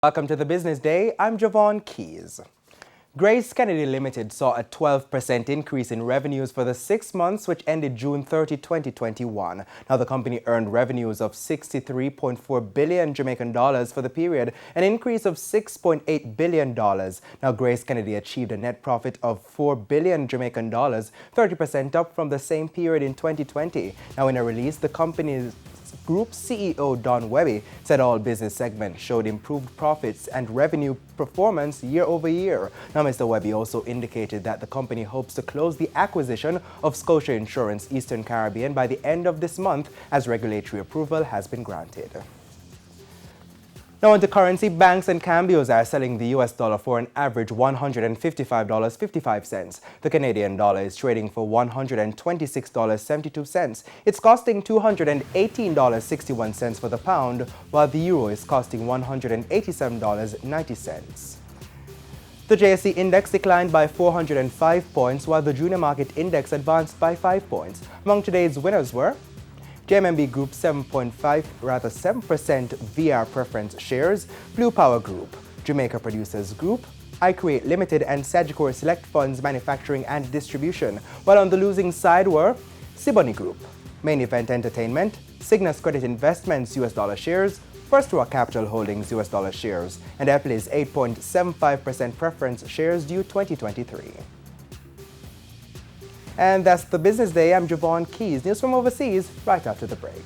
Welcome to the Business Day. I'm Javon Keys. Grace Kennedy Limited saw a 12% increase in revenues for the 6 months which ended June 30, 2021. Now, the company earned revenues of 63.4 billion Jamaican dollars for the period, an increase of 6.8 billion dollars. Now, Grace Kennedy achieved a net profit of 4 billion Jamaican dollars, 30% up from the same period in 2020. Now, in a release, the company's Group CEO Don Webby said all business segments showed improved profits and revenue performance year over year. Now, Mr. Webby also indicated that the company hopes to close the acquisition of Scotia Insurance Eastern Caribbean by the end of this month, as regulatory approval has been granted. Now, on to currency, banks and cambios are selling the US dollar for an average $155.55. The Canadian dollar is trading for $126.72. It's costing $218.61 for the pound, while the euro is costing $187.90. The JSE index declined by 405 points, while the junior market index advanced by 5 points. Among today's winners were JMMB Group 7% VR preference shares, Blue Power Group, Jamaica Producers Group, iCreate Limited, and Sagicor Select Funds Manufacturing and Distribution, while on the losing side were Siboney Group, Main Event Entertainment, Cygnus Credit Investments US dollar shares, First Rock Capital Holdings US dollar shares, and Eppley's 8.75% preference shares due 2023. And that's the Business Day. I'm Javon Keys. News from overseas right after the break.